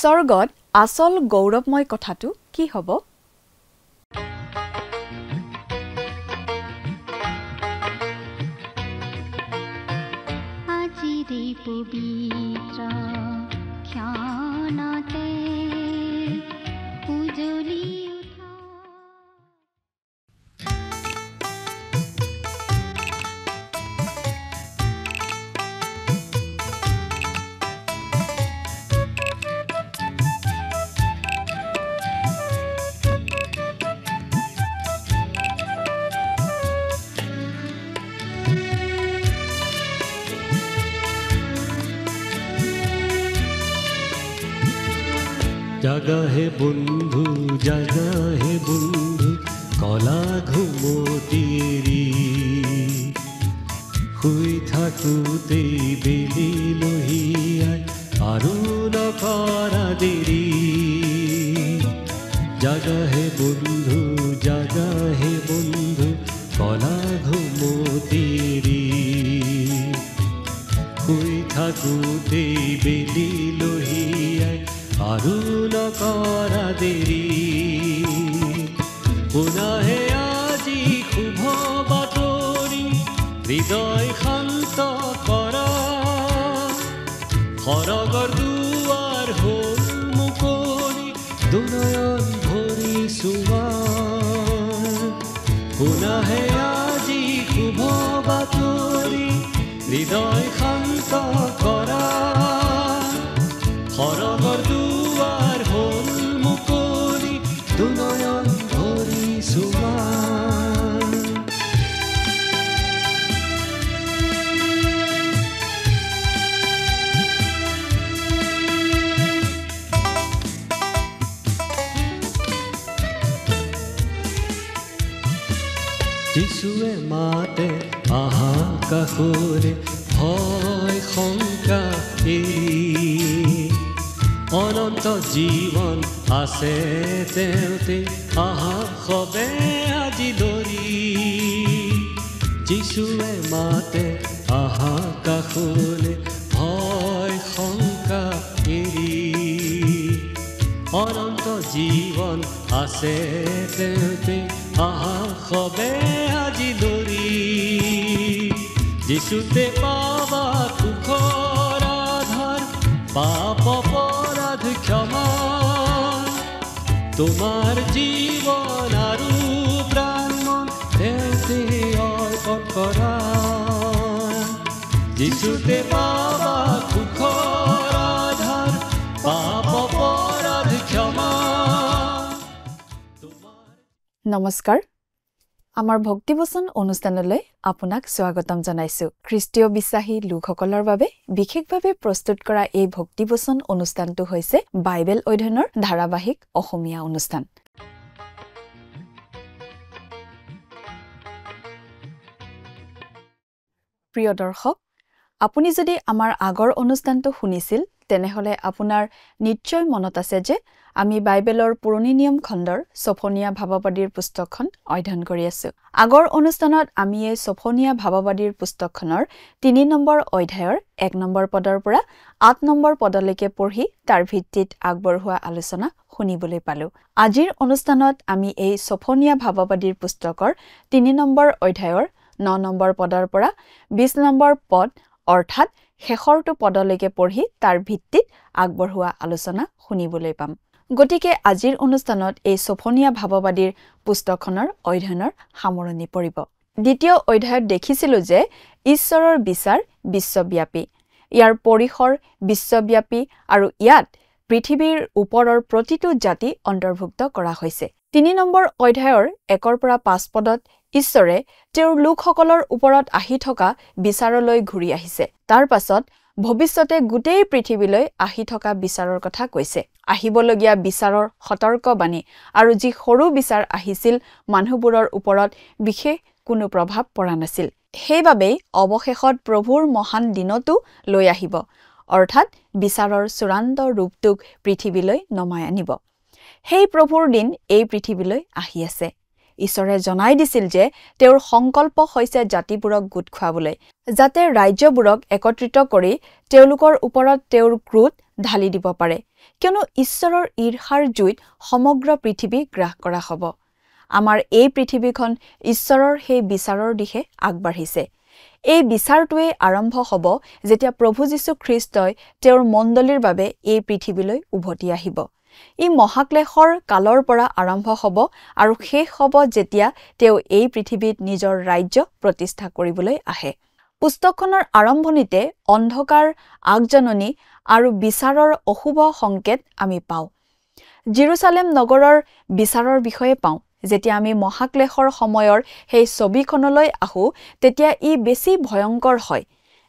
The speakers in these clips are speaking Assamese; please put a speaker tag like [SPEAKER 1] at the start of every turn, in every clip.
[SPEAKER 1] স্বৰ্গত আসল গৌৰৱময় কথাটো কি হ'ব?
[SPEAKER 2] আজিৰে পবিত্ৰ ক্ষণতে উজলি উঠা
[SPEAKER 3] জাগা হে বন্ধু কলা ঘুমতিৰি শুই থাকোঁতেই বেলি লহিয়াই আৰু নকৰা দেৰি জাগা হে বন্ধু কলা ঘুমতিৰি শুই থাকোঁতেই বেলি লহিয়াই আৰু নকৰা দেৰি পুনাহে আজি শুভ বাতৰি হৃদয় শান্ত কৰা সৰগৰ দুৱাৰ হ'ল মুকলি দুনয়ন ভৰি চোৱা পুনাহে আজি শুভ বাতৰি হৃদয় শান্ত কৰা সৰগৰ দুৱাৰ হ'ল মুকলি দুনয়ন ভৰি চোৱা যিশুৱে মাতে আহা কাষৰে ভয় শংকা এৰি অনন্ত জীৱন আছে তেওঁতে আহা সবে আজি ধৰি যিশুৱে মাতে আহা কাষৰে ভয় শংকা এৰি অনন্ত জীৱন আছে তেওঁতে আহা সবে আজি ধৰি যিশুতে পাবা সুখৰ আধাৰ পাপ অপৰাধ ক্ষমা তোমাৰ জীৱন আৰু প্ৰাণ মন তেওঁতে অৰ্পণ কৰা যিশুতে পাবা সুখৰ আধাৰ পাপ অপৰাধ ক্ষমা
[SPEAKER 1] নমস্কাৰ আমাৰ ভক্তিবচন অনুষ্ঠানলৈ আপোনাক স্বাগতম জনাইছো খ্ৰীষ্টীয় বিশ্বাসী লোকসকলৰ বাবে বিশেষভাৱে প্ৰস্তুত কৰা এই ভক্তিবচন অনুষ্ঠানটো হৈছে বাইবেল অধ্যয়নৰ ধাৰাবাহিক অসমীয়া অনুষ্ঠান প্ৰিয় দৰ্শক আপুনি যদি আমাৰ আগৰ অনুষ্ঠানটো শুনিছিল তেনেহলে আপোনাৰ নিশ্চয় মনত আছে যে আমি বাইবেলৰ পুৰণি নিয়ম খণ্ডৰ সফনিয়া ভাৱবাদীৰ পুস্তকখন অধ্যয়ন কৰি আছো আগৰ অনুষ্ঠানত আমি এই সফনিয়া ভাৱবাদীৰ পুস্তকখনৰ 3 নম্বৰ অধ্যায়ৰ 1 নম্বৰ পদৰ পৰা 8 নম্বৰ পদলৈকে পঢ়ি তাৰ ভিত্তিত আগবঢ়োৱা আলোচনা শুনিবলৈ পালো আজিৰ অনুষ্ঠানত আমি এই সফনিয়া ভাৱবাদীৰ পুস্তকৰ 3 নম্বৰ অধ্যায়ৰ 9 নম্বৰ পদৰ পৰা 20 নম্বৰ পদ অৰ্থাৎ শেষৰটো পদলৈকে পঢ়ি তাৰ ভিত্তিত আগবঢ়োৱা আলোচনা শুনিবলৈ পাম গতিকে আজিৰ অনুষ্ঠানত এই সফনিয়া ভাৱবাদীৰ পুস্তকখনৰ অধ্যয়নৰ সামৰণি পৰিব দ্বিতীয় অধ্যায়ত দেখিছিলো যে ঈশ্বৰৰ বিচাৰ বিশ্বব্যাপী ইয়াৰ পৰিসৰ বিশ্বব্যাপী আৰু ইয়াত পৃথিৱীৰ ওপৰৰ প্ৰতিটো জাতি অন্তৰ্ভুক্ত কৰা হৈছে 3 নম্বৰ অধ্যায়ৰ 1 পৰা 5 পদত ঈশ্বৰে তেওঁৰ লোকসকলৰ ওপৰত আহি থকা বিচাৰলৈ ঘূৰি আহিছে তাৰ পাছত ভৱিষ্যতে গোটেই পৃথিৱীলৈ আহি থকা বিচাৰৰ কথা কৈছে আহিবলগীয়া বিচাৰৰ সতৰ্কবাণী আৰু যি সৰু বিচাৰ আহিছিল মানুহবোৰৰ ওপৰত বিশেষ কোনো প্ৰভাৱ পৰা নাছিল সেইবাবে অৱশেষত প্ৰভুৰ মহান দিনটো লৈ আহিব অৰ্থাৎ বিচাৰৰ চূড়ান্ত ৰূপটোক পৃথিৱীলৈ নমাই আনিব সেই প্ৰভুৰ দিন এই পৃথিৱীলৈ আহি আছে ঈশ্বৰে জনাই দিছিল যে তেওঁৰ সংকল্প হৈছে জাতিবোৰক গোট খুৱাবলৈ, যাতে ৰাজ্যবোৰক একত্ৰিত কৰি তেওঁলোকৰ ওপৰত তেওঁৰ ক্ৰোধ ঢালি দিব পাৰে, কিয়নো ঈশ্বৰৰ ঈৰ্ষাৰ জুইত সমগ্ৰ পৃথিৱী গ্ৰাস কৰা হ'ব। আমাৰ এই পৃথিৱীখন ঈশ্বৰৰ সেই বিচাৰৰ দিশে আগবাঢ়িছে। এই বিচাৰটোৱে আৰম্ভ হ'ব যেতিয়া প্ৰভু যীশু খ্ৰীষ্টই তেওঁৰ মণ্ডলীৰ বাবে এই পৃথিৱীলৈ উভতি আহিব। ই মহাক্লেশৰ কালৰ পৰা আৰম্ভ হ'ব আৰু শেষ হ'ব যেতিয়া তেওঁ এই পৃথিৱীত নিজৰ ৰাজ্য প্ৰতিষ্ঠা কৰিবলৈ আহে। পুস্তকখনৰ আৰম্ভণিতে অন্ধকাৰ আগজাননী আৰু বিচাৰৰ অশুভ সংকেত আমি পাওঁ। জেৰুচালেম নগৰৰ বিচাৰৰ বিষয়ে পাওঁ। যেতিয়া আমি মহাক্লেশৰ সময়ৰ সেই ছবিখনলৈ আহোঁ, তেতিয়া ই বেছি ভয়ংকৰ হয়।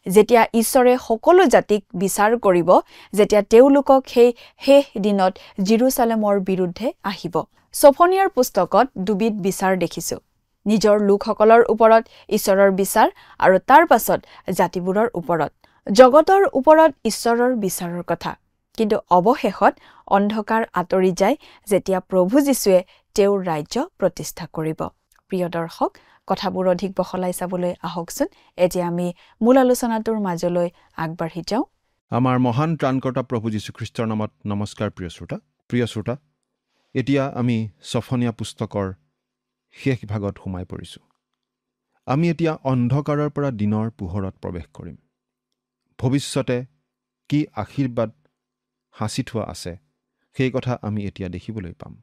[SPEAKER 1] যেতিয়া ঈশ্বৰে সকলো জাতিক বিচাৰ কৰিব, যেতিয়া তেওঁলোকক সেই শেষ দিনত জেৰুচালেমৰ বিৰুদ্ধে আহিব। ছফনিয়াৰ পুস্তকত দুবিধ বিচাৰ দেখিছোঁ। নিজৰ লোকসকলৰ ওপৰত ঈশ্বৰৰ বিচাৰ আৰু তাৰ পাছত জাতিবোৰৰ ওপৰত। জগতৰ ওপৰত ঈশ্বৰৰ বিচাৰৰ কথা। কিন্তু অৱশেষত অন্ধকাৰ আঁতৰি যায় যেতিয়া প্ৰভু যীশুৱে তেওঁৰ ৰাজ্য প্ৰতিষ্ঠা কৰিব। প্ৰিয় দৰ্শক, কথাবোৰ অধিক বহলাই চাবলৈ আহকচোন। এতিয়া আমি মূল আলোচনাটোৰ মাজলৈ আগবাঢ়ি যাওঁ।
[SPEAKER 4] আমাৰ মহান ত্ৰাণকৰ্তা প্ৰভু যীশুখ্ৰীষ্টৰ নামত নমস্কাৰ। প্ৰিয় শ্ৰোতা, এতিয়া আমি ছফনিয়া পুস্তকৰ শেষ ভাগত সোমাই পৰিছোঁ। আমি এতিয়া অন্ধকাৰৰ পৰা দিনৰ পোহৰত প্ৰৱেশ কৰিম। ভৱিষ্যতে কি আশীৰ্বাদ সাঁচি থোৱা আছে সেই কথা আমি এতিয়া দেখিবলৈ পাম।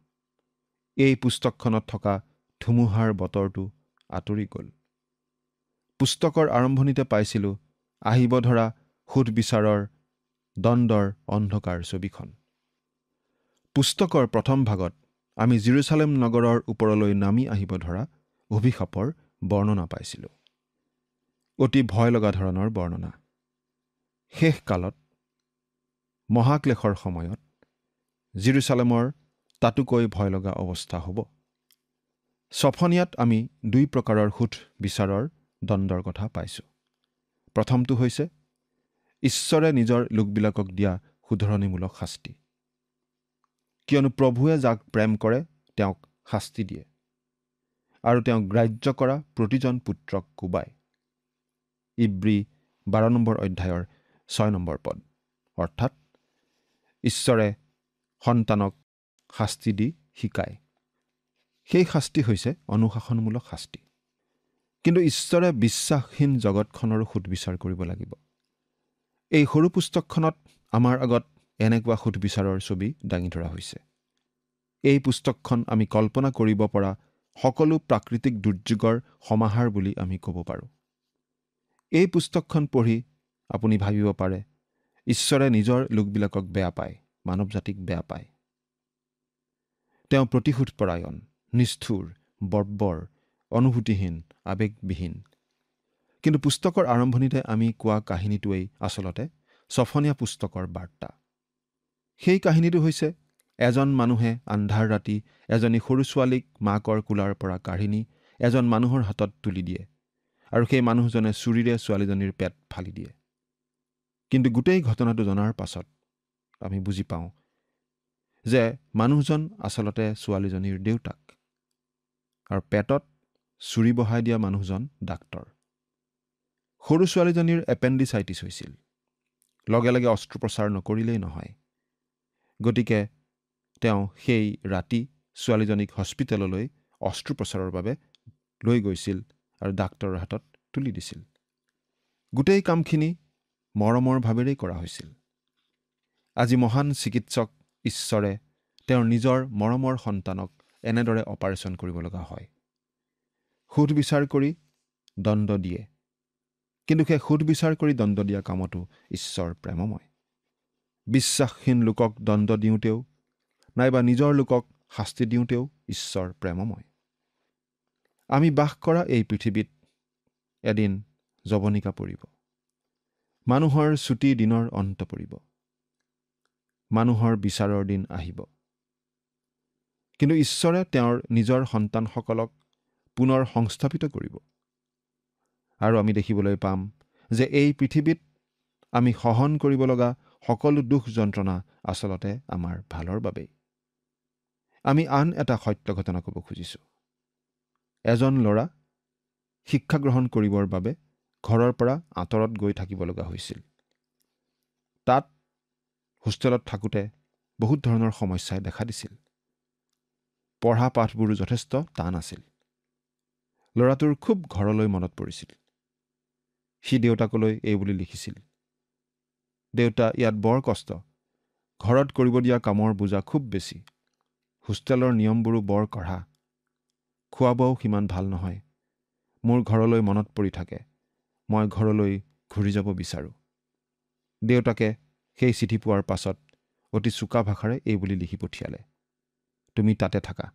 [SPEAKER 4] এই পুস্তকখনত থকা ধুমুহাৰ বতৰটো আঁতৰি গ'ল। পুস্তকৰ আৰম্ভণিতে পাইছিলোঁ আহিব ধৰা সুধবিচাৰৰ দ্বন্দ্বৰ অন্ধকাৰ ছবিখন। পুস্তকৰ প্ৰথম ভাগত আমি জেৰুচালেম নগৰৰ ওপৰলৈ নামি আহিব ধৰা অভিশাপৰ বৰ্ণনা পাইছিলোঁ। অতি ভয় লগা ধৰণৰ বৰ্ণনা। শেষ কালত মহাক্লেশৰ সময়ত জেৰুচালেমৰ তাতোকৈ ভয় লগা অৱস্থা হ'ব। ছফনিয়াত আমি দুই প্ৰকাৰৰ সুধ বিচাৰৰ দ্বন্দ্বৰ কথা পাইছোঁ। প্ৰথমটো হৈছে ঈশ্বৰে নিজৰ লোকবিলাকক দিয়া শুধৰণিমূলক শাস্তি। কিয়নো প্ৰভুৱে যাক প্ৰেম কৰে তেওঁক শাস্তি দিয়ে আৰু তেওঁক গ্ৰাহ্য কৰা প্ৰতিজন পুত্ৰক কোবায়। ইব্ৰী 12 নম্বৰ অধ্যায়ৰ 6 নম্বৰ পদ। অৰ্থাৎ ঈশ্বৰে সন্তানক শাস্তি দি শিকায়। সেই শাস্তি হৈছে অনুশাসনমূলক শাস্তি। কিন্তু ঈশ্বৰে বিশ্বাসহীন জগতখনৰো সুধবিচাৰ কৰিব লাগিব। এই সৰু পুস্তকখনত আমাৰ আগত এনেকুৱা সুধবিচাৰৰ ছবি দাঙি ধৰা হৈছে। এই পুস্তকখন আমি কল্পনা কৰিব পৰা সকলো প্ৰাকৃতিক দুৰ্যোগৰ সমাহাৰ বুলি আমি ক'ব পাৰোঁ। এই পুস্তকখন পঢ়ি আপুনি ভাবিব পাৰে ঈশ্বৰে নিজৰ লোকবিলাকক বেয়া পায়, মানৱ জাতিক বেয়া পায়। তেওঁ প্ৰতিশোধপৰায়ণ, নিষ্ঠুৰ, বৰ্বৰ, অনুভূতিহীন, আৱেগবিহীন। কিন্তু পুস্তকৰ আৰম্ভণিতে আমি কোৱা কাহিনীটোৱেই আচলতে ছফনিয়া পুস্তকৰ বাৰ্তা। সেই কাহিনীটো হৈছে এজন মানুহে আন্ধাৰ ৰাতি এজনী সৰু ছোৱালীক মাকৰ কোলাৰ পৰা কাঢ়ি নি এজন মানুহৰ হাতত তুলি দিয়ে আৰু সেই মানুহজনে চুৰিৰে ছোৱালীজনীৰ পেট ফালি দিয়ে। কিন্তু গোটেই ঘটনাটো জনাৰ পাছত আমি বুজি পাওঁ যে মানুহজন আচলতে ছোৱালীজনীৰ দেউতাক আৰু পেটত চুৰি বহাই দিয়া মানুহজন ডাক্তৰ। সৰু ছোৱালীজনীৰ এপেণ্ডিচাইটিছ হৈছিল। লগে লগে অস্ত্ৰোপচাৰ নকৰিলেই নহয়। গতিকে তেওঁ সেই ৰাতি ছোৱালীজনীক হস্পিটেললৈ অস্ত্ৰোপচাৰৰ বাবে লৈ গৈছিল আৰু ডাক্তৰৰ হাতত তুলি দিছিল। গোটেই কামখিনি মৰমৰ ভাৱেৰেই কৰা হৈছিল। আজি মহান চিকিৎসক ঈশ্বৰে তেওঁৰ নিজৰ মৰমৰ সন্তানক এনেদৰে অপাৰেশ্যন কৰিব লগা হয়। সুধবিচাৰ কৰি দণ্ড দিয়ে। কিন্তু সেই সুধবিচাৰ কৰি দণ্ড দিয়া কামতো ঈশ্বৰ প্ৰেমময়। বিশ্বাসহীন লোকক দণ্ড দিওঁতেও নাইবা নিজৰ লোকক শাস্তি দিওঁতেও ঈশ্বৰ প্ৰেমময়। আমি বাস কৰা এই পৃথিৱীত এদিন জৱনিকা পৰিব। মানুহৰ ছুটি দিনৰ অন্ত পৰিব। মানুহৰ বিচাৰৰ দিন আহিব। কিন্তু ঈশ্বৰে তেওঁৰ নিজৰ সন্তানসকলক পুনৰ সংস্থাপিত কৰিব। আৰু আমি দেখিবলৈ পাম যে এই পৃথিৱীত আমি সহন কৰিব লগা সকলো দুখ যন্ত্ৰণা আচলতে আমাৰ ভালৰ বাবেই। আমি আন এটা সত্য ঘটনা ক'ব খুজিছোঁ। এজন ল'ৰা শিক্ষা গ্ৰহণ কৰিবৰ বাবে ঘৰৰ পৰা আঁতৰত গৈ থাকিব লগা হৈছিল। তাত হোষ্টেলত থাকোঁতে বহুত ধৰণৰ সমস্যাই দেখা দিছিল। পঢ়া পাঠবোৰো যথেষ্ট টান আছিল। ল'ৰাটোৰ খুব ঘৰলৈ মনত পৰিছিল। সি দেউতাকলৈ এই বুলি লিখিছিল, দেউতা, ইয়াত বৰ কষ্ট। ঘৰত কৰিব দিয়া কামৰ বোজা খুব বেছি। হোষ্টেলৰ নিয়মবোৰো বৰ কঢ়া। খোৱা বোৱাও সিমান ভাল নহয়। মোৰ ঘৰলৈ মনত পৰি থাকে। মই ঘৰলৈ ঘূৰি যাব বিচাৰোঁ। দেউতাকে সেই চিঠি পোৱাৰ পাছত অতি চোকা ভাষাৰে এই বুলি লিখি পঠিয়ালে, তুমি তাতে থাকা।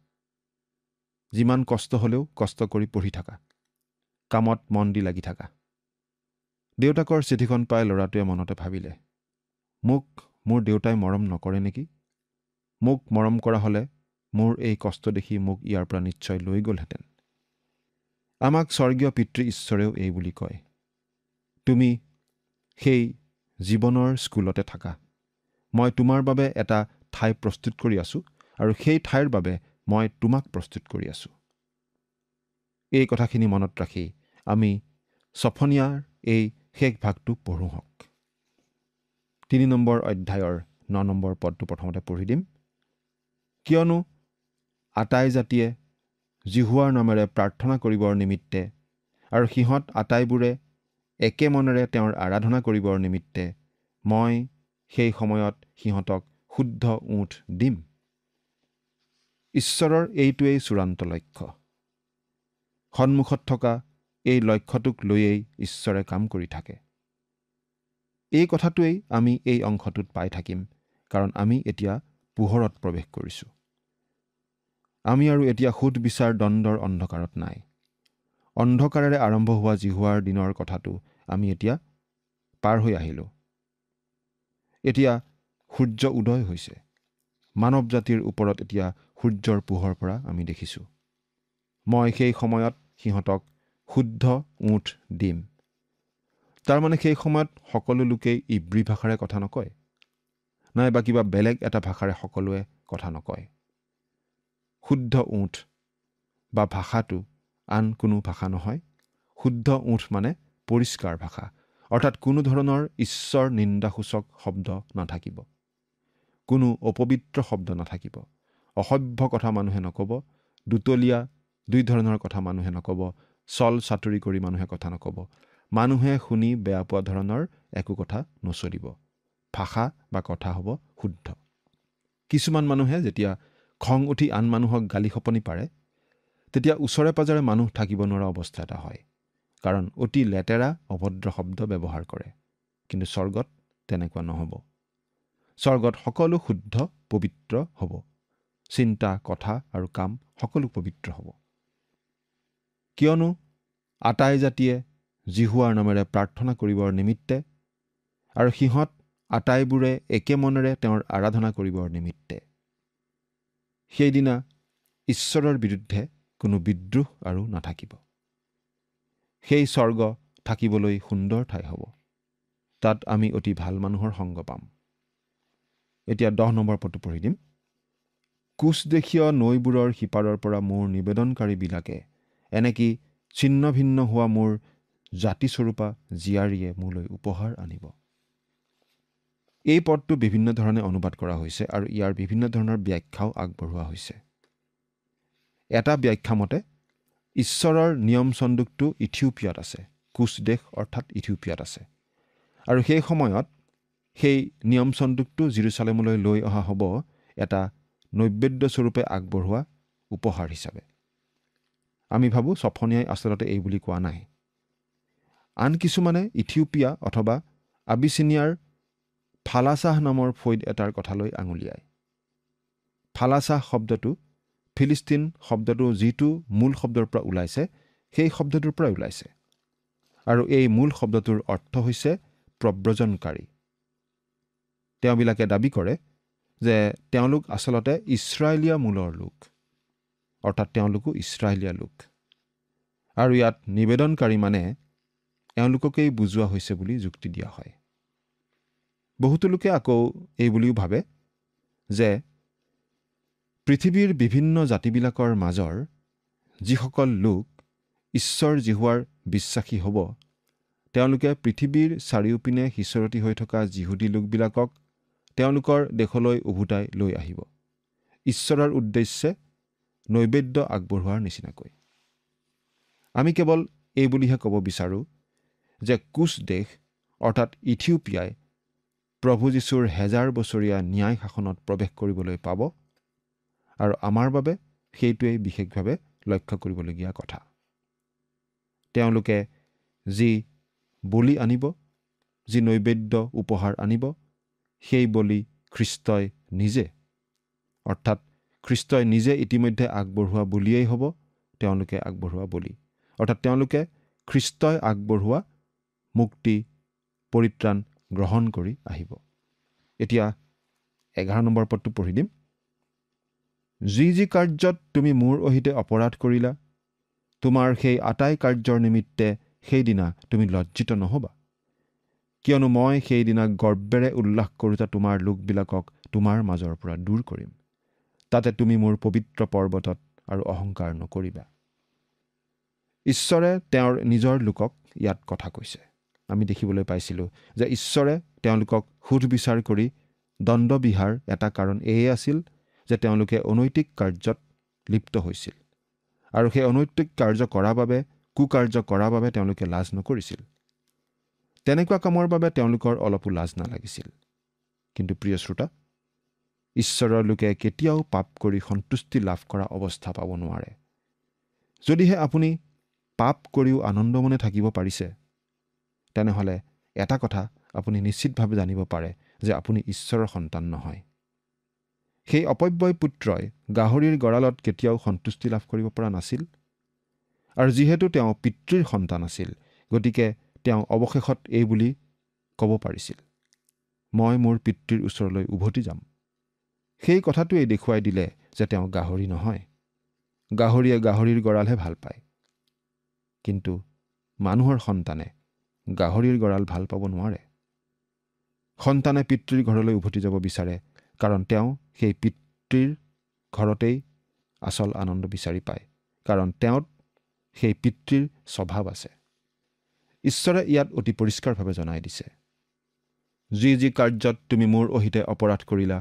[SPEAKER 4] যিমান কষ্ট হ'লেও কষ্ট কৰি পঢ়ি থাকা। কামত মন দি লাগি থাকা। দেউতাকৰ চিঠিখন পাই ল'ৰাটোৱে মনতে ভাবিলে, মোক মোৰ দেউতাই মৰম নকৰে নেকি? মোক মৰম কৰা হ'লে মোৰ এই কষ্ট দেখি মোক ইয়াৰ পৰা নিশ্চয় লৈ গ'লহেঁতেন। আমাক স্বৰ্গীয় পিতৃ ঈশ্বৰেও এই বুলি কয়, তুমি সেই জীৱনৰ স্কুলতে থাকা। মই তোমাৰ বাবে এটা ঠাই প্ৰস্তুত কৰি আছোঁ আৰু সেই ঠাইৰ বাবে মই তোমাক প্ৰস্তুত কৰি আছোঁ। এই কথাখিনি মনত ৰাখি আমি ছফনিয়াৰ এই শেষ ভাগটো পঢ়োঁ হওক। 3 নম্বৰ অধ্যায়ৰ 9 নম্বৰ পদটো প্ৰথমতে পঢ়ি দিম। কিয়নো আটাই জাতিয়ে জিহুৱাৰ নামেৰে প্ৰাৰ্থনা কৰিবৰ নিমিত্তে আৰু সিহঁত আটাইবোৰে একে মনেৰে তেওঁৰ আৰাধনা কৰিবৰ নিমিত্তে মই সেই সময়ত সিহঁতক শুদ্ধ উঠ দিম। ঈশ্বৰৰ এইটোৱেই চূড়ান্ত লক্ষ্য। সন্মুখত থকা এই লক্ষ্যটোক লৈয়েই ঈশ্বৰে কাম কৰি থাকে। এই কথাটোৱেই আমি এই অংশটোত পাই থাকিম, কাৰণ আমি এতিয়া পোহৰত প্ৰৱেশ কৰিছোঁ। আমি আৰু এতিয়া সুদ বিচাৰ দ্বন্দ্বৰ অন্ধকাৰত নাই। অন্ধকাৰেৰে আৰম্ভ হোৱা জিহুৱাৰ দিনৰ কথাটো আমি এতিয়া পাৰ হৈ আহিলোঁ। এতিয়া সূৰ্য উদয় হৈছে। মানৱ জাতিৰ ওপৰত এতিয়া সূৰ্যৰ পোহৰ পৰা আমি দেখিছোঁ। মই সেই সময়ত সিহঁতক শুদ্ধ উঠ দিম। তাৰমানে সেই সময়ত সকলো লোকেই ইব্ৰী ভাষাৰে কথা নকয়, নাইবা কিবা বেলেগ এটা ভাষাৰে সকলোৱে কথা নকয়। শুদ্ধ উঠ বা ভাষাটো আন কোনো ভাষা নহয়। শুদ্ধ উঠ মানে পৰিষ্কাৰ ভাষা, অৰ্থাৎ কোনো ধৰণৰ ঈশ্বৰ নিন্দাসূচক শব্দ নাথাকিব, কোনো অপবিত্ৰ শব্দ নাথাকিব, অসভ্য কথা মানুহে নক'ব, দুতলীয়া দুই ধৰণৰ কথা মানুহে নক'ব, চল চাতুৰি কৰি মানুহে কথা নক'ব, মানুহে শুনি বেয়া পোৱা ধৰণৰ একো কথা নচলিব। ভাষা বা কথা হ'ব শুদ্ধ। কিছুমান মানুহে যেতিয়া খং উঠি আন মানুহক গালি শপনি পাৰে, তেতিয়া ওচৰে পাজৰে মানুহ থাকিব নোৱাৰা অৱস্থা এটা হয়, কাৰণ অতি লেতেৰা অভদ্ৰ শব্দ ব্যৱহাৰ কৰে। কিন্তু স্বৰ্গত তেনেকুৱা নহ'ব। স্বৰ্গত সকলো শুদ্ধ পবিত্ৰ হ'ব। চিন্তা, কথা আৰু কাম সকলো পবিত্ৰ হ'ব। কিয়নো আটাই জাতিয়ে জিহুৱাৰ নামেৰে প্ৰাৰ্থনা কৰিবৰ নিমিত্তে আৰু সিহঁত আটাইবোৰে একে মনেৰে তেওঁৰ আৰাধনা কৰিবৰ নিমিত্তে। সেইদিনা ঈশ্বৰৰ বিৰুদ্ধে কোনো বিদ্ৰোহ আৰু নাথাকিব। সেই স্বৰ্গ থাকিবলৈ সুন্দৰ ঠাই হ'ব। তাত আমি অতি ভাল মানুহৰ সংগ পাম। এতিয়া 10 নম্বৰ পদটো পঢ়ি দিম। কোচদেশীয় নৈবোৰৰ সিপাৰৰ পৰা মোৰ নিবেদনকাৰীবিলাকে এনেকি ছিন্ন ভিন্ন হোৱা মোৰ জাতিস্বৰূপা জীয়াৰীয়ে মোলৈ উপহাৰ আনিব। এই পদটো বিভিন্ন ধৰণে অনুবাদ কৰা হৈছে আৰু ইয়াৰ বিভিন্ন ধৰণৰ ব্যাখ্যাও আগবঢ়োৱা হৈছে। এটা ব্যাখ্যা মতে ঈশ্বৰৰ নিয়ম চন্দুকটো ইথিওপিয়াত আছে। কোচদেশ অৰ্থাৎ ইথিওপিয়াত আছে। আৰু সেই সময়ত সেই নিয়ম চন্দুকটো জেৰুজালেমলৈ লৈ অহা হ'ব এটা নৈবেদ্যস্বৰূপে আগবঢ়োৱা উপহাৰ হিচাপে। আমি ভাবোঁ ছফনিয়াই আচলতে এই বুলি কোৱা নাই। আন কিছুমানে ইথিওপিয়া অথবা আবিচিনিয়াৰ ফালাচাহ নামৰ ফৈদ এটাৰ কথালৈ আঙুলিয়ায়। ফালাচাহ শব্দটো ফিলিস্তিন শব্দটো যিটো মূল শব্দৰ পৰা ওলাইছে, সেই শব্দটোৰ পৰাই ওলাইছে। আৰু এই মূল শব্দটোৰ অৰ্থ হৈছে প্ৰব্ৰজনকাৰী। তেওঁবিলাকে দাবী কৰে যে তেওঁলোক আচলতে ইছৰাইলীয়া মূলৰ লোক, অৰ্থাৎ তেওঁলোকো ইছৰাইলীয়া লোক। আৰু ইয়াত নিবেদনকাৰী মানে এওঁলোককেই বুজোৱা হৈছে বুলি যুক্তি দিয়া হয়। বহুতো লোকে আকৌ এই বুলিও ভাবে যে পৃথিৱীৰ বিভিন্ন জাতিবিলাকৰ মাজৰ যিসকল লোক ঈশ্বৰ জিহুৱাৰ বিশ্বাসী হ'ব, তেওঁলোকে পৃথিৱীৰ চাৰিওপিনে সিঁচৰতি হৈ থকা যিহুদী লোকবিলাকক তেওঁলোকৰ দেশলৈ উভতাই লৈ আহিব, ঈশ্বৰৰ উদ্দেশ্যে নৈবেদ্য আগবঢ়োৱাৰ নিচিনাকৈ। আমি কেৱল এই বুলিহে ক'ব বিচাৰোঁ যে কুছ দেশ অৰ্থাৎ ইথিওপিয়াই প্ৰভু যীশুৰ 1000 বছৰীয়া ন্যায় শাসনত প্ৰৱেশ কৰিবলৈ পাব, আৰু আমাৰ বাবে সেইটোৱেই বিশেষভাৱে লক্ষ্য কৰিবলগীয়া কথা। তেওঁলোকে যি বলি আনিব, যি নৈবেদ্য উপহাৰ আনিব, সেই বলি খ্ৰীষ্টই নিজে, অৰ্থাৎ খ্ৰীষ্টই নিজে ইতিমধ্যে আগবঢ়োৱা বলিয়েই হ'ব তেওঁলোকে আগবঢ়োৱা বলি, অৰ্থাৎ তেওঁলোকে খ্ৰীষ্টই আগবঢ়োৱা মুক্তি পৰিত্ৰাণ গ্ৰহণ কৰি আহিব। এতিয়া 11 নম্বৰ পদটো পঢ়ি দিম। যি যি কাৰ্যত তুমি মোৰ অহিতে অপৰাধ কৰিলা, তোমাৰ সেই আটাই কাৰ্যৰ নিমিত্তে সেইদিনা তুমি লজ্জিত নহবা, কিয়নো মই সেইদিনা গৰ্বেৰে উল্লাস কৰোঁতা তোমাৰ লোকবিলাকক তোমাৰ মাজৰ পৰা দূৰ কৰিম। তাতে তুমি মোৰ পবিত্ৰ পৰ্বতত আৰু অহংকাৰ নকৰিবা। ঈশ্বৰে তেওঁৰ নিজৰ লোকক ইয়াত কথা কৈছে। আমি দেখিবলৈ পাইছিলোঁ যে ঈশ্বৰে তেওঁলোকক সুধবিচাৰ কৰি দণ্ডবিহাৰ এটা কাৰণ এয়ে আছিল যে তেওঁলোকে অনৈতিক কাৰ্যত লিপ্ত হৈছিল, আৰু সেই অনৈতিক কাৰ্য কৰাৰ বাবে, কুকাৰ্য কৰাৰ বাবে তেওঁলোকে লাজ নকৰিছিল। তেনেকুৱা কামৰ বাবে তেওঁলোকৰ অলপো লাজ নালাগিছিল। কিন্তু প্ৰিয় শ্ৰোতা, ঈশ্বৰৰ লোকে কেতিয়াও পাপ কৰি সন্তুষ্টি লাভ কৰা অৱস্থা পাব নোৱাৰে। যদিহে আপুনি পাপ কৰিও আনন্দমনে থাকিব পাৰিছে, তেনেহ'লে এটা কথা আপুনি নিশ্চিতভাৱে জানিব পাৰে যে আপুনি ঈশ্বৰৰ সন্তান নহয়। সেই অপব্যয় পুত্ৰই গাহৰিৰ গঁড়ালত কেতিয়াও সন্তুষ্টি লাভ কৰিব পৰা নাছিল, আৰু যিহেতু তেওঁ পিতৃৰ সন্তান আছিল, গতিকে তেওঁ অৱশেষত এই বুলি ক'ব পাৰিছিল, মই মোৰ পিতৃৰ ওচৰলৈ উভতি যাম। সেই কথাটোৱেই দেখুৱাই দিলে যে তেওঁ গাহৰি নহয়। গাহৰিয়ে গাহৰিৰ গঁড়ালহে ভাল পায়, কিন্তু মানুহৰ সন্তানে গাহৰিৰ গঁড়াল ভাল পাব নোৱাৰে। সন্তানে পিতৃৰ ঘৰলৈ উভতি যাব বিচাৰে, কাৰণ তেওঁ সেই পিতৃৰ ঘৰতেই আচল আনন্দ বিচাৰি পায়, কাৰণ তেওঁত সেই পিতৃৰ স্বভাৱ আছে। ঈশ্বৰে ইয়াত অতি পৰিষ্কাৰভাৱে জনাই দিছে, যি যি কাৰ্যত তুমি মোৰ অহিতে অপৰাধ কৰিলা,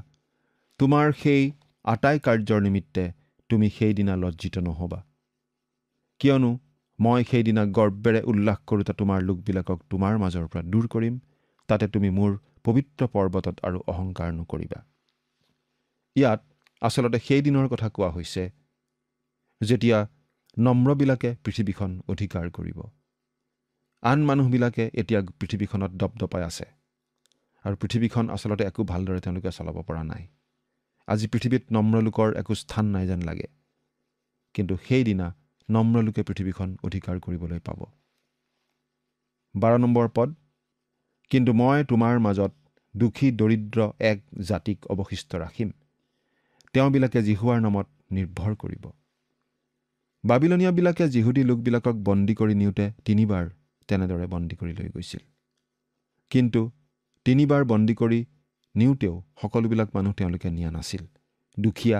[SPEAKER 4] তোমাৰ সেই আটাই কাৰ্যৰ নিমিত্তে তুমি সেইদিনা লজ্জিত নহবা, কিয়নো মই সেইদিনা গৰ্বেৰে উল্লাস কৰোঁতা তোমাৰ লোকবিলাকক তোমাৰ মাজৰ পৰা দূৰ কৰিম, তাতে তুমি মোৰ পবিত্ৰ পৰ্বতত আৰু অহংকাৰ নকৰিবা। ইয়াত আচলতে সেই দিনৰ কথা কোৱা হৈছে যেতিয়া নম্ৰবিলাকে পৃথিৱীখন অধিকাৰ কৰিব। আন মানুহবিলাকে এতিয়া পৃথিৱীখনত দপদপাই আছে, আৰু পৃথিৱীখন আচলতে একো ভালদৰে তেওঁলোকে চলাব পৰা নাই। আজি পৃথিৱীত নম্ৰ লোকৰ একো স্থান নাই যেন লাগে, কিন্তু সেইদিনা নম্ৰ লোকে পৃথিৱীখন অধিকাৰ কৰিবলৈ পাব। 12 নম্বৰ পদ, কিন্তু মই তোমাৰ মাজত দুখী দৰিদ্ৰ এক জাতিক অৱশিষ্ট ৰাখিম, তেওঁবিলাকে জিহুৱাৰ নামত নিৰ্ভৰ কৰিব। বাবিলনীয়াবিলাকে যিহুদী লোকবিলাকক বন্দী কৰি নিওঁতে 3 বাৰ তেনেদৰে বন্দী কৰি লৈ গৈছিল, কিন্তু 3 বাৰ বন্দী কৰি নিওঁতেও সকলোবিলাক মানুহ তেওঁলোকে নিয়া নাছিল। দুখীয়া,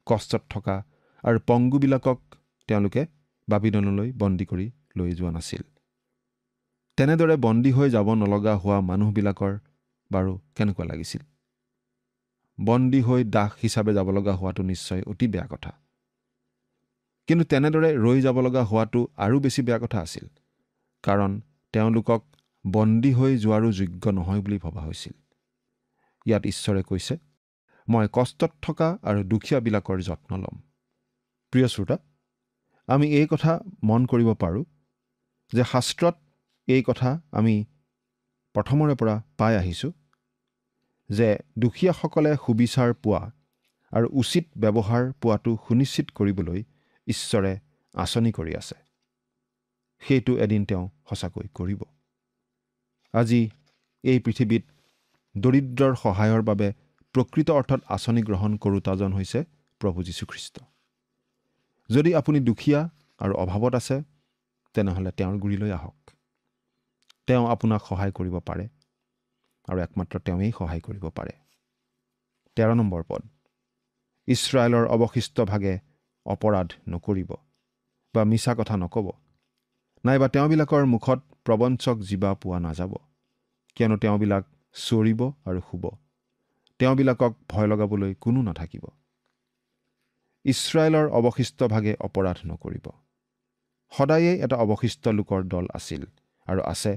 [SPEAKER 4] কষ্টত থকা আৰু পংগুবিলাকক তেওঁলোকে বাবিলনলৈ বন্দী কৰি লৈ যোৱা নাছিল। তেনেদৰে বন্দী হৈ যাব নলগা হোৱা মানুহবিলাকৰ বাৰু কেনেকুৱা লাগিছিল? বন্দী হৈ দাস হিচাপে যাব লগা হোৱাটো নিশ্চয় অতি বেয়া কথা, কিন্তু তেনেদৰে ৰৈ যাব লগা হোৱাটো আৰু বেছি বেয়া কথা আছিল, কাৰণ তেওঁলোকক বন্দী হৈ যোৱাৰো যোগ্য নহয় বুলি ভবা হৈছিল। ইয়াত ঈশ্বৰে কৈছে, মই কষ্টত থকা আৰু দুখীয়াবিলাকৰ যত্ন ল'ম। প্ৰিয় শ্ৰোতা, আমি এই কথা মন কৰিব পাৰোঁ যে শাস্ত্ৰত এই কথা আমি প্ৰথমৰে পৰা পাই আহিছোঁ যে দুখীয়াসকলে সুবিচাৰ পোৱা আৰু উচিত ব্যৱহাৰ পোৱাটো সুনিশ্চিত কৰিবলৈ ঈশ্বৰে আঁচনি কৰি আছে। সেইটো এদিন তেওঁ সঁচাকৈ কৰিব। আজি এই পৃথিৱীত দৰিদ্ৰৰ সহায়ৰ বাবে প্ৰকৃত অৰ্থত আঁচনি গ্ৰহণ কৰোঁতাজন হৈছে প্ৰভু যীশুখ্ৰীষ্ট। যদি আপুনি দুখীয়া আৰু অভাৱত আছে, তেনেহ'লে তেওঁৰ গুৰিলৈ আহক। তেওঁ আপোনাক সহায় কৰিব পাৰে, আৰু একমাত্ৰ তেওঁৱেই সহায় কৰিব পাৰে। 13 নম্বৰ পদ, ইছৰাইলৰ অৱশিষ্ট ভাগে অপৰাধ নকৰিব, বা মিছা কথা নক'ব, নাইবা তেওঁবিলাকৰ মুখত প্ৰবঞ্চক জিভা পোৱা নাযাব, কিয়নো তেওঁবিলাক চৰিব আৰু শুব। তেওঁবিলাকক ভয় লগাবলৈ কোনো নাথাকিব। ইছৰাইলৰ অৱশিষ্ট ভাগে অপৰাধ নকৰিব। সদায়েই এটা অৱশিষ্ট লোকৰ দল আছিল আৰু আছে,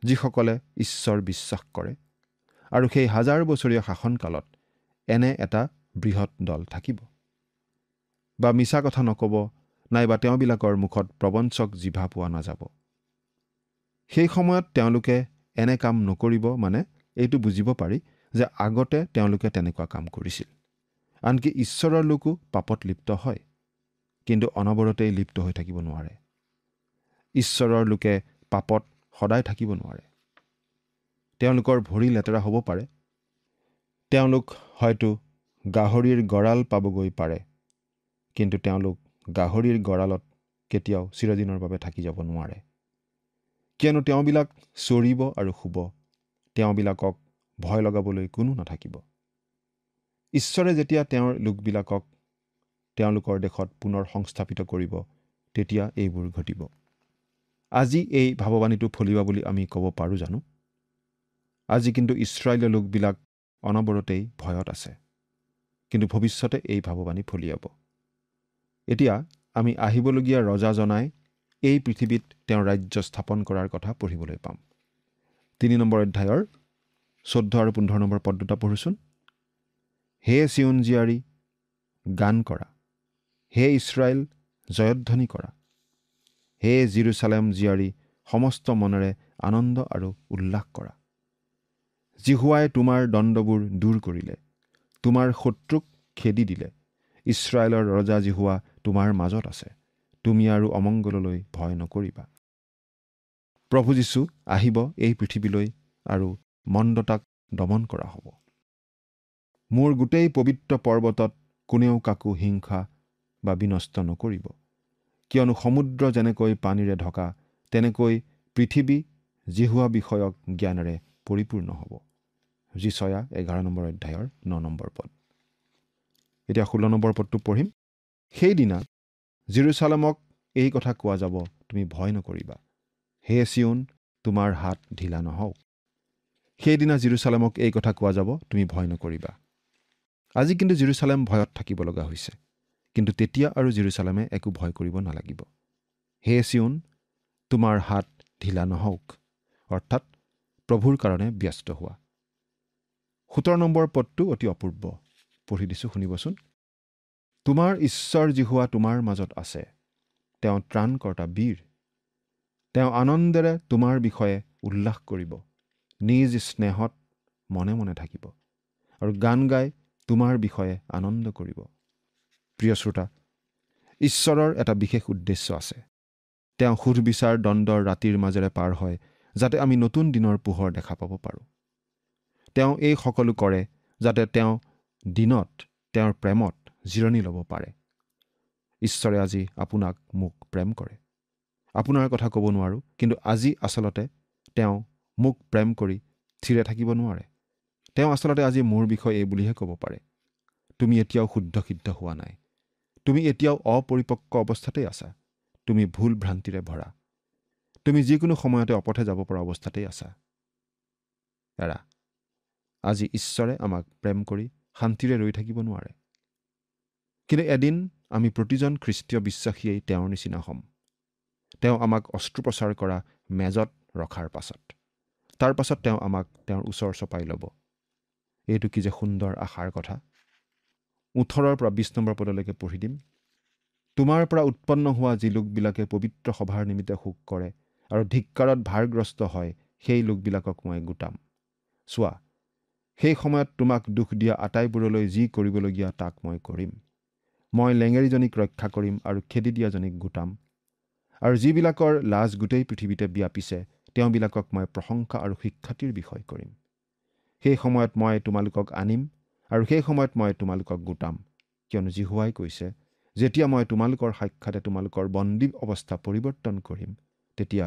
[SPEAKER 4] যিসকলে ঈশ্বৰ বিশ্বাস কৰে, আৰু সেই 1000 বছৰীয়া শাসনকালত এনে এটা বৃহৎ দল থাকিব। বা মিছা কথা নক'ব, নাইবা তেওঁবিলাকৰ মুখত প্ৰবঞ্চক জিভা পোৱা নাযাব। সেই সময়ত তেওঁলোকে এনে কাম নকৰিব, মানে এইটো বুজিব পাৰি যে আগতে তেওঁলোকে তেনেকুৱা কাম কৰিছিল। আনকি ঈশ্বৰৰ লোকো পাপত লিপ্ত হয়, কিন্তু অনবৰতেই লিপ্ত হৈ থাকিব নোৱাৰে। ঈশ্বৰৰ লোকে পাপত সদায় থাকিব নোৱাৰে। তেওঁলোকৰ ভৰি লেতেৰা হ'ব পাৰে। তেওঁলোক হয়তো গাহৰিৰ গঁড়াল পাবগৈ পাৰে, কিন্তু তেওঁলোক গাহৰিৰ গঁড়ালত কেতিয়াও চিৰদিনৰ বাবে থাকি যাব নোৱাৰে, কিয়নো তেওঁবিলাক চৰিব আৰু শুব। তেওঁবিলাকক ভয় লগাবলৈ কোনো নাথাকিব। ঈশ্বৰে যেতিয়া তেওঁৰ লোকবিলাকক তেওঁলোকৰ দেশত পুনৰ সংস্থাপিত কৰিব, তেতিয়া এইবোৰ ঘটিব। আজি এই ভাৱবাণীটো ফলিওৱা বুলি আমি ক'ব পাৰোঁ জানো? আজি কিন্তু ইছৰাইলৰ লোকবিলাক অনবৰতেই ভয়ত আছে, কিন্তু ভৱিষ্যতে এই ভাৱবাণী ফলিয়াব। এতিয়া আমি আহিবলগীয়া ৰজাজনাই এই পৃথিৱীত তেওঁৰ ৰাজ্য স্থাপন কৰাৰ কথা পঢ়িবলৈ পাম। 3 নম্বৰ অধ্যায়ৰ 14 আৰু 15 নম্বৰ পদ দুটা পঢ়োচোন। হে চিয়ন জীয়াৰী, গান কৰা। হে ইছৰাইল, জয়ধ্বনি কৰা। হে জেৰুচালেম জীয়াৰী, সমস্ত মনেৰে আনন্দ আৰু উল্লাস কৰা। জিহুৱাই তোমাৰ দণ্ডবোৰ দূৰ কৰিলে, তোমাৰ শত্ৰুক খেদি দিলে। ইছৰাইলৰ ৰজা জিহুৱা তোমাৰ মাজত আছে, তুমি আৰু অমংগললৈ ভয় নকৰিবা। প্ৰভু যীশু আহিব এই পৃথিৱীলৈ আৰু মন্দতাক দমন কৰা হ'ব। মোৰ গোটেই পবিত্ৰ পৰ্বতত কোনেও কাকো হিংসা বা বিনষ্ট নকৰিব, কিয়নো সমুদ্ৰ যেনেকৈ পানীৰে ঢকা, তেনেকৈ পৃথিৱী জিহুৱা বিষয়ক জ্ঞানেৰে পৰিপূৰ্ণ হ'ব। যিচয়া 11 নম্বৰ অধ্যায়ৰ 9 নম্বৰ পদ। এতিয়া 16 নম্বৰ পদটো পঢ়িম। সেইদিনা জেৰুচালেমক এই কথা কোৱা যাব, তুমি ভয় নকৰিবা। হে চিয়ন, তোমাৰ হাত ঢিলা নহওক। সেইদিনা জেৰুচালেমক এই কথা কোৱা যাব, তুমি ভয় নকৰিবা। আজি কিন্তু জেৰুচালেম ভয়ত থাকিব লগা হৈছে, কিন্তু তেতিয়া আৰু জেৰুচালেমে একো ভয় কৰিব নালাগিব। হে চিয়ন, তোমাৰ হাত ঢিলা নহওক, অৰ্থাৎ প্ৰভুৰ কাৰণে ব্যস্ত হোৱা। 17 নম্বৰ পদটো অতি অপূৰ্ব, পঢ়ি দিছোঁ, শুনিবচোন। তোমাৰ ঈশ্বৰ জিহুৱা তোমাৰ মাজত আছে, তেওঁ ত্ৰাণকৰ্তা বীৰ। তেওঁ আনন্দেৰে তোমাৰ বিষয়ে উল্লাস কৰিব, নিজ স্নেহত মনে মনে থাকিব আৰু গান গাই তোমাৰ বিষয়ে আনন্দ কৰিব। প্ৰিয় শ্ৰোতা, ঈশ্বৰৰ এটা বিশেষ উদ্দেশ্য আছে। তেওঁ সুধবিচাৰ দণ্ডৰ ৰাতিৰ মাজেৰে পাৰ হয়, যাতে আমি নতুন দিনৰ পোহৰ দেখা পাব পাৰোঁ। তেওঁ এই সকলো কৰে যাতে তেওঁ দিনত তেওঁৰ প্ৰেমত জিৰণি ল'ব পাৰে। ঈশ্বৰে আজি আপোনাক মোক প্ৰেম কৰে। আপোনাৰ কথা ক'ব নোৱাৰোঁ, কিন্তু আজি আচলতে তেওঁ মোক প্ৰেম কৰি থিৰে থাকিব নোৱাৰে। তেওঁ আচলতে আজি মোৰ বিষয়ে এই বুলিহে ক'ব পাৰে, তুমি এতিয়াও শুদ্ধ সিদ্ধ হোৱা নাই, তুমি এতিয়াও অপৰিপক্ক অৱস্থাতেই আছা, তুমি ভুল ভ্ৰান্তিৰে ভৰা, তুমি যিকোনো সময়তে অপথে যাব পৰা অৱস্থাতেই আছা। এৰা, আজি ঈশ্বৰে আমাক প্ৰেম কৰি শান্তিৰে ৰৈ থাকিব নোৱাৰে। কিন্তু এদিন আমি প্ৰতিজন খ্ৰীষ্টীয় বিশ্বাসীয়েই তেওঁৰ নিচিনা হ'ম। তেওঁ আমাক অস্ত্ৰোপচাৰ কৰা মেজত ৰখাৰ পাছত, তাৰ পাছত তেওঁ আমাক তেওঁৰ ওচৰ চপাই ল'ব। এইটো কি যে সুন্দৰ আশাৰ কথা। 18 পৰা 20 নম্বৰ পদলৈকে পঢ়ি দিম। তোমাৰ পৰা উৎপন্ন হোৱা যি লোকবিলাকে পবিত্ৰ সভাৰ নিমিত্তে শোক কৰে আৰু ধিক্কাৰত ভাৰগ্ৰস্ত হয়, সেই লোকবিলাকক মই গোটাম। চোৱা, সেই সময়ত তোমাক দুখ দিয়া আটাইবোৰলৈ যি কৰিবলগীয়া তাক মই কৰিম। মই লেঙেৰীজনীক ৰক্ষা কৰিম আৰু খেদি দিয়াজনীক গোটাম। আৰু যিবিলাকৰ লাজ গোটেই পৃথিৱীতে ব্যাপিছে, তেওঁবিলাকক মই প্ৰশংসা আৰু সুখ্যাতিৰ বিষয় কৰিম। সেই সময়ত মই তোমালোকক আনিম আৰু সেই সময়ত মই তোমালোকক গোটাম, কিয়নো জিহুৱাই কৈছে, যেতিয়া মই তোমালোকৰ সাক্ষাতে তোমালোকৰ বন্দী অৱস্থা পৰিৱৰ্তন কৰিম, তেতিয়া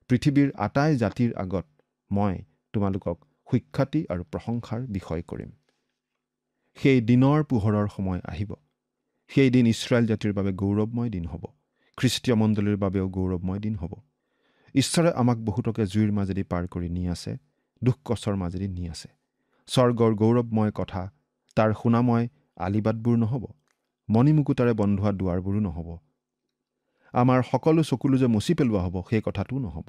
[SPEAKER 4] পৃথিৱীৰ আটাই জাতিৰ আগত মই তোমালোকক সুখ্যাতি আৰু প্ৰশংসাৰ বিষয় কৰিম। সেই দিনৰ পোহৰৰ সময় আহিব। সেই দিন ইছৰাইল জাতিৰ বাবে গৌৰৱময় দিন হ'ব, খ্ৰীষ্টীয় মণ্ডলীৰ বাবেও গৌৰৱময় দিন হ'ব। ঈশ্বৰে আমাক বহুতকে জুইৰ মাজেদি পাৰ কৰি নি আছে, দুখ কষ্টৰ মাজেদি নি আছে। স্বৰ্গৰ গৌৰৱময় কথা, তাৰ সোণাময় আলিবাটবোৰ নহ'ব, মণিমুকুতাৰে বন্ধোৱা দুৱাৰবোৰো নহ'ব। আমাৰ সকলো চকুলো যে মচি পেলোৱা হ'ব সেই কথাটোও নহ'ব।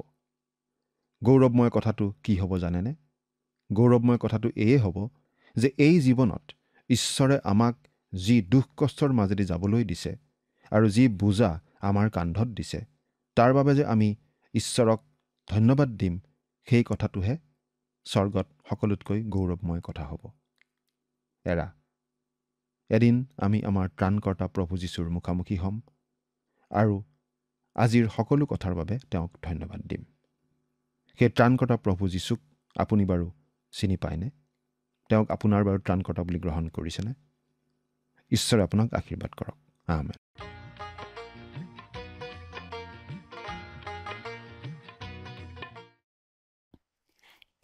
[SPEAKER 4] গৌৰৱময় কথাটো কি হ'ব জানেনে? গৌৰৱময় কথাটো এয়ে হ'ব যে এই জীৱনত ঈশ্বৰে আমাক যি দুখ কষ্টৰ মাজেদি যাবলৈ দিছে আৰু যি বোজা আমাৰ কান্ধত দিছে, তাৰ বাবে যে আমি ঈশ্বৰক ধন্যবাদ দিম, সেই কথাটোহে স্বৰ্গত সকলোতকৈ গৌৰৱময় কথা হ'ব। এদিন আমি আমাৰ ত্ৰাণকৰ্তা প্ৰভু যীশুৰ মুখামুখি হ'ম আৰু আজিৰ সকলো কথাৰ বাবে তেওঁক ধন্যবাদ দিম। সেই ত্ৰাণকৰ্তা প্ৰভু যীশুক আপুনি বাৰু চিনি পায়নে? তেওঁক আপোনাৰ বাৰু ত্ৰাণকৰ্তা বুলি গ্ৰহণ কৰিছেনে? ঈশ্বৰে আপোনাক আশীৰ্বাদ কৰক। আমেন।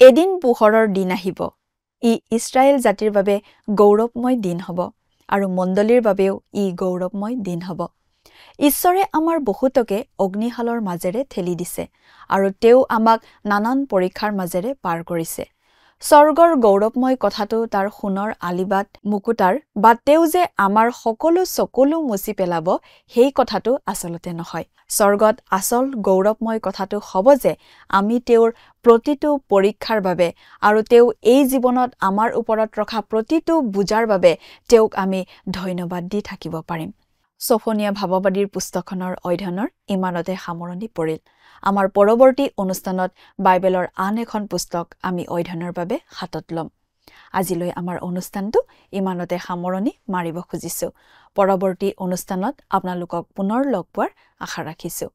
[SPEAKER 1] এদিন পোহৰৰ দিন আহিব। ই ইছৰাইল জাতিৰ বাবে গৌৰৱময় দিন হ'ব আৰু মণ্ডলীৰ বাবেও ই গৌৰৱময় দিন হ'ব। ঈশ্বৰে আমাৰ বহুতকে অগ্নিশালৰ মাজেৰে ঠেলি দিছে আৰু তেওঁ আমাক নানান পৰীক্ষাৰ মাজেৰে পাৰ কৰিছে। স্বৰ্গৰ গৌৰৱময় কথাটো তাৰ সোণৰ আলিবাট মুকুতাৰ বা তেওঁ যে আমাৰ সকলো চকুলো মুচি পেলাব, সেই কথাটো আচলতে নহয়। স্বৰ্গত আচল গৌৰৱময় কথাটো হ'ব যে আমি তেওঁৰ প্ৰতিটো পৰীক্ষাৰ বাবে আৰু তেওঁ এই জীৱনত আমাৰ ওপৰত ৰখা প্ৰতিটো বোজাৰ বাবে তেওঁক আমি ধন্যবাদ দি থাকিব পাৰিম। ছফনিয়া ভাৱবাদীৰ পুস্তকখনৰ অধ্যয়নৰ ইমানতে সামৰণি পৰিল। আমাৰ পৰৱৰ্তী অনুষ্ঠানত বাইবেলৰ আন এখন পুস্তক আমি অধ্যয়নৰ বাবে হাতত ল'ম। আজিলৈ আমাৰ অনুষ্ঠানটো ইমানতে সামৰণি মাৰিব খুজিছোঁ। পৰৱৰ্তী অনুষ্ঠানত আপোনালোকক পুনৰ লগ পোৱাৰ আশা ৰাখিছোঁ।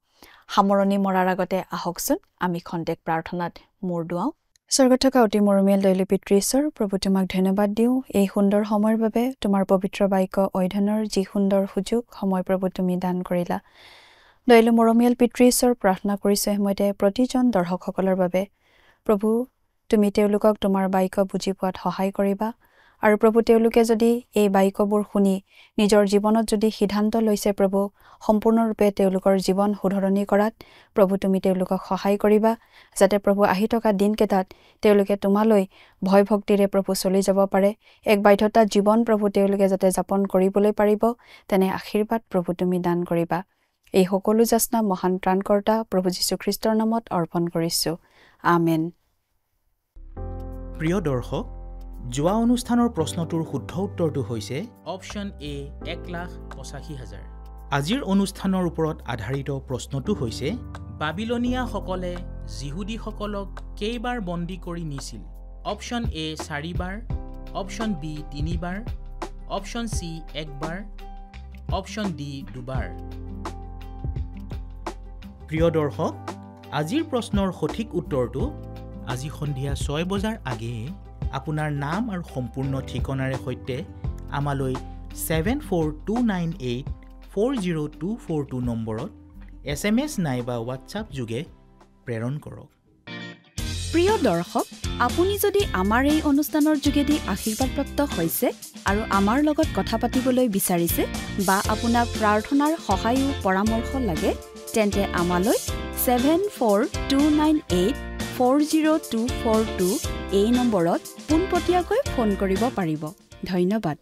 [SPEAKER 1] সামৰণি মৰাৰ আগতে আহকচোন আমি খন্তেক প্ৰাৰ্থনাত মূৰ দুৱাওঁ। স্বৰ্গত থকা অতি মৰমীয়াল দয়ালু পিতৃ ঈশ্বৰ, প্ৰভু তোমাক ধন্যবাদ দিওঁ এই সুন্দৰ সময়ৰ বাবে। তোমাৰ পবিত্ৰ বাক্য অধ্যয়নৰ যি সুন্দৰ সুযোগ সময় প্ৰভু তুমি দান কৰিলা। দয়ালু মৰমীয়াল পিতৃ ঈশ্বৰ, প্ৰাৰ্থনা কৰিছোঁ সময়তে প্ৰতিজন দৰ্শকসকলৰ বাবে। প্ৰভু তুমি তেওঁলোকক তোমাৰ বাক্য বুজি পোৱাত সহায় কৰিবা আৰু প্ৰভু তেওঁলোকে যদি এই বাক্যবোৰ শুনি নিজৰ জীৱনত যদি সিদ্ধান্ত লৈছে প্ৰভু সম্পূৰ্ণৰূপে তেওঁলোকৰ জীৱন শুধৰণি কৰাত প্ৰভু তুমি তেওঁলোকক সহায় কৰিবা, যাতে প্ৰভু আহি থকা দিনকেইটাত তেওঁলোকে তোমালৈ ভয় ভক্তিৰে প্ৰভু চলি যাব পাৰে। এক বাধ্যতা জীৱন প্ৰভু তেওঁলোকে যাতে যাপন কৰিবলৈ পাৰিব, তেনে আশীৰ্বাদ প্ৰভু তুমি দান কৰিবা। এই সকলো যাচনা মহান ত্ৰাণকৰ্তা প্ৰভু যীশুখ্ৰীষ্টৰ নামত অৰ্পণ কৰিছোঁ। আমেন।
[SPEAKER 5] প্ৰিয় দৰ্শক, যোৱা অনুষ্ঠানৰ প্ৰশ্নটোৰ শুদ্ধ উত্তৰটো হৈছে
[SPEAKER 6] অপশ্যন এ 1,85,000।
[SPEAKER 5] আজিৰ অনুষ্ঠানৰ ওপৰত আধাৰিত প্ৰশ্নটো হৈছে
[SPEAKER 6] বাবিলনীয়াসকলে যিহুদীসকলক কেইবাৰ বন্দী কৰি নিছিল? অপশ্যন এ 4 বাৰ, অপশ্যন বি 3 বাৰ, অপশ্যন চি 1 বাৰ, অপশ্যন ডি 2 বাৰ।
[SPEAKER 5] প্ৰিয় দৰ্শক, আজিৰ প্ৰশ্নৰ সঠিক উত্তৰটো আজি সন্ধিয়া 6 বজাৰ আগেয়ে আপোনাৰ নাম আৰু সম্পূৰ্ণ ঠিকনাৰে সৈতে আমালৈ 7429840242 নম্বৰত SMS নাইবা হোৱাটছআপ যোগে প্ৰেৰণ কৰক।
[SPEAKER 1] প্ৰিয় দৰ্শক, আপুনি যদি আমাৰ এই অনুষ্ঠানৰ যোগেদি আশীৰ্বাদপ্ৰাপ্ত হৈছে আৰু আমাৰ লগত কথা পাতিবলৈ বিচাৰিছে বা আপোনাক প্ৰাৰ্থনাৰ সহায় পৰামৰ্শ লাগে, তেন্তে আমালৈ 7429840242 এই নম্বৰত পোনপটীয়াকৈ ফোন কৰিব পাৰিব। ধন্যবাদ।